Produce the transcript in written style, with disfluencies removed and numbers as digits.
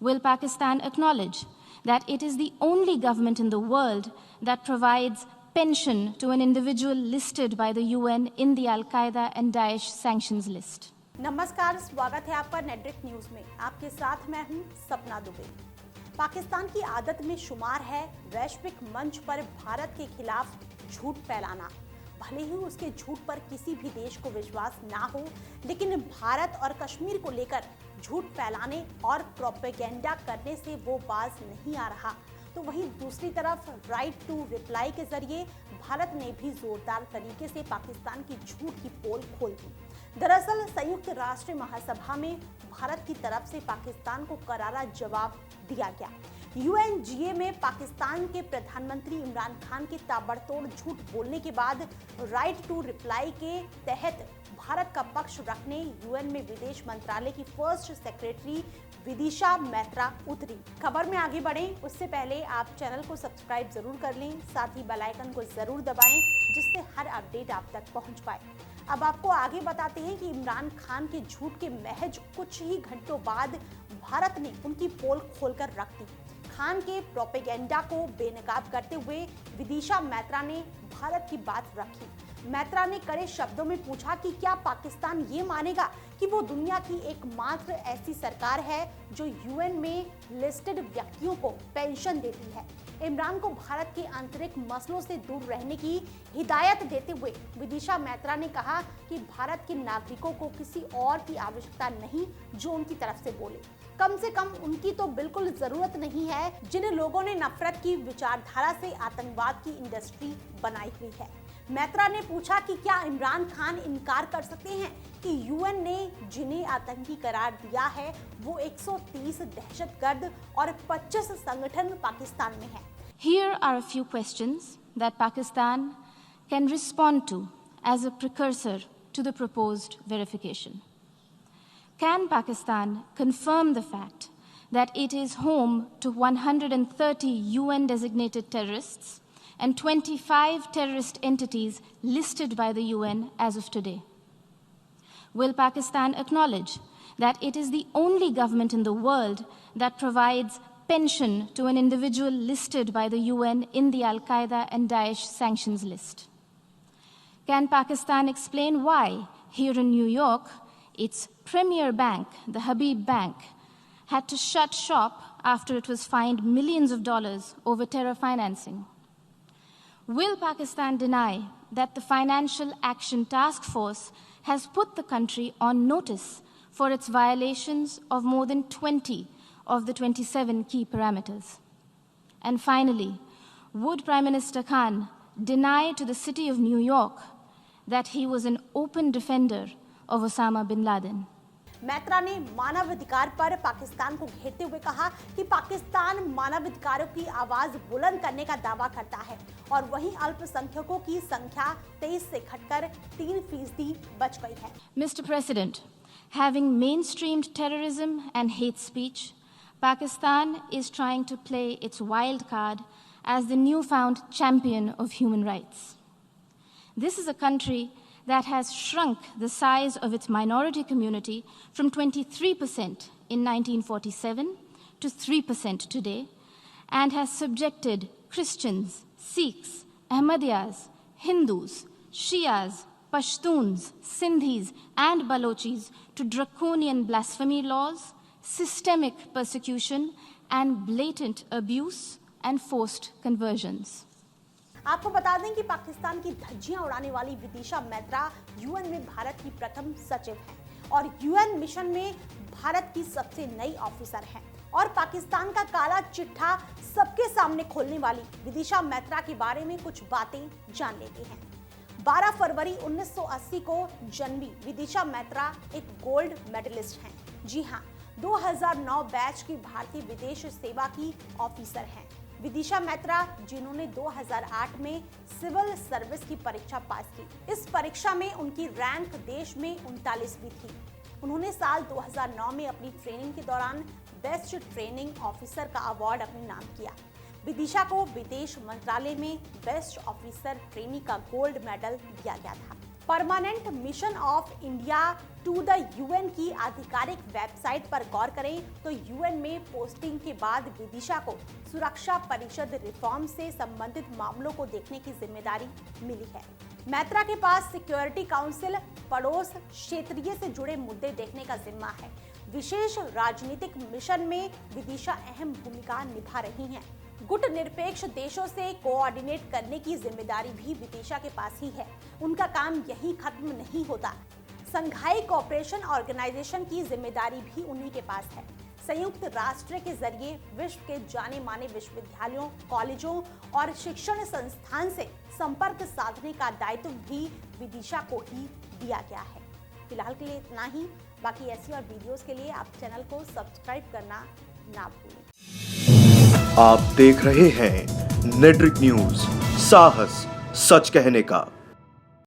Will Pakistan acknowledge that it is the only government in the world that provides pension to an individual listed by the UN in the Al-Qaeda and Daesh sanctions list? नमस्कार, स्वागत है आपका नेटड्रिक news में। आपके साथ मैं हूं सपना दुबे। पाकिस्तान की आदत में शुमार है वैश्विक मंच पर भारत के खिलाफ झूठ फैलाना। भले ही उसके झूठ पर किसी भी देश को विश्वास ना हो, लेकिन भारत और कश्मीर को लेकर झूठ फैलाने और प्रोपेगेंडा करने से वो बाज नहीं आ रहा। तो वहीं दूसरी तरफ राइट टू रिप्लाई के जरिए भारत ने भी जोरदार तरीके से पाकिस्तान की झूठ की पोल खोल दी। दरअसल संयुक्त राष्ट्र महासभा में भारत की तरफ से पाकिस्तान को करारा जवाब दिया गया। यूएनजीए में पाकिस्तान के प्रधानमंत्री इमरान खान के ताबड़तोड़ झूठ बोलने के बाद राइट टू रिप्लाई के तहत भारत का पक्ष रखने यूएन में विदेश मंत्रालय की फर्स्ट सेक्रेटरी विदिशा मैत्रा उतरी। खबर में आगे बढ़ें उससे पहले आप चैनल को सब्सक्राइब जरूर कर लें, साथ ही बेल आइकन को जरूर दबाएं जिससे हर अपडेट आप तक पहुंच पाए। अब आपको आगे बताते हैं कि इमरान खान के झूठ के महज कुछ ही घंटों बाद भारत ने उनकी पोल खोलकर रख दी। खान के प्रोपेगेंडा को बेनकाब करते हुए विदिशा मैत्रा ने भारत की बात रखी। मैत्रा ने कड़े शब्दों में पूछा कि क्या पाकिस्तान ये मानेगा कि वो दुनिया की एकमात्र ऐसी सरकार है जो यूएन में लिस्टेड व्यक्तियों को पेंशन देती है। इमरान को भारत के आंतरिक मसलों से दूर रहने की हिदायत देते हुए विदिशा मैत्रा ने कहा कि भारत के नागरिकों को किसी और की आवश्यकता नहीं जो उनकी तरफ से बोले। कम से कम उनकी तो बिल्कुल जरूरत नहीं है जिन लोगों ने नफरत की विचारधारा से आतंकवाद की इंडस्ट्री बनाई हुई है। मैत्रा ने पूछा कि क्या इमरान खान इनकार कर सकते हैं कि यूएन ने जिन्हें आतंकी करार दिया है वो 130 दहशतगर्द और 25 संगठन पाकिस्तान में है। Here are a few questions that Pakistan can respond to as a precursor to the proposed verification. Can Pakistan confirm the fact that it is home to 130 UN-designated terrorists and 25 terrorist entities listed by the UN as of today? Will Pakistan acknowledge that it is the only government in the world that provides pension to an individual listed by the UN in the Al-Qaeda and Daesh sanctions list? Can Pakistan explain why, here in New York, its premier bank, the Habib Bank, had to shut shop after it was fined millions of dollars over terror financing? Will Pakistan deny that the Financial Action Task Force has put the country on notice for its violations of more than 20 of the 27 key parameters? And finally, would Prime Minister Khan deny to the city of New York that he was an open defender of Osama bin Laden? Maitra ने मानवाधिकार पर पाकिस्तान को घेरते हुए कहा कि पाकिस्तान मानवाधिकारों की आवाज बुलंद करने का दावा करता है और वहीं अल्पसंख्यकों की संख्या 23 से घटकर 3% बच गई है। Mr. President, having mainstreamed terrorism and hate speech, Pakistan is trying to play its wild card as the newfound champion of human rights. This is a country that has shrunk the size of its minority community from 23% in 1947 to 3% today, and has subjected Christians, Sikhs, Ahmadiyyas, Hindus, Shias, Pashtuns, Sindhis, and Balochis to draconian blasphemy laws, systemic persecution, and blatant abuse and forced conversions. आपको बता दें कि पाकिस्तान की धज्जियां उड़ाने वाली Vidisha Maitra UN में भारत की प्रथम सचिव हैं और यूएन मिशन में भारत की सबसे नई ऑफिसर हैं और पाकिस्तान का काला चिट्ठा सबके सामने खोलने वाली विदिशा मैत्रा के बारे में कुछ बातें जान लेते हैं। 12 फरवरी 1980 को जन्मी विदिशा मैत्रा एक गोल्ड मेडलिस्ट हैं। जी हाँ, 2009 बैच की भारतीय विदेश सेवा की ऑफिसर हैं। विदिशा मैत्रा जिन्होंने 2008 में सिविल सर्विस की परीक्षा पास की। इस परीक्षा में उनकी रैंक देश में 39वीं थी। उन्होंने साल 2009 में अपनी ट्रेनिंग के दौरान बेस्ट ट्रेनिंग ऑफिसर का अवार्ड अपने नाम किया। विदिशा को विदेश मंत्रालय में बेस्ट ऑफिसर ट्रेनी का गोल्ड मेडल दिया गया था। Permanent mission of India to the UN की आधिकारिक वेबसाइट पर गौर करें तो यूएन में पोस्टिंग के बाद विदिशा को सुरक्षा परिषद रिफॉर्म से संबंधित मामलों को देखने की जिम्मेदारी मिली है। मैत्रा के पास सिक्योरिटी काउंसिल, पड़ोस, क्षेत्रीय से जुड़े मुद्दे देखने का जिम्मा है। विशेष राजनीतिक मिशन में विदिशा अहम भूमिका निभा रही हैं। गुट निरपेक्ष देशों से कोऑर्डिनेट करने की जिम्मेदारी भी विदिशा के पास ही है। उनका काम यहीं खत्म नहीं होता। संघाई कोऑपरेशन ऑर्गेनाइजेशन की जिम्मेदारी भी उन्हीं के पास है। संयुक्त राष्ट्र के जरिए विश्व के जाने माने विश्वविद्यालयों, कॉलेजों और शिक्षण संस्थान से संपर्क साधने का दायित्व भी विदिशा को ही दिया गया है। फिलहाल के लिए इतना ही। बाकी ऐसी और वीडियोस के लिए आप चैनल को सब्सक्राइब करना ना भूलें। आप देख रहे हैं नेट्रिक न्यूज, साहस सच कहने का।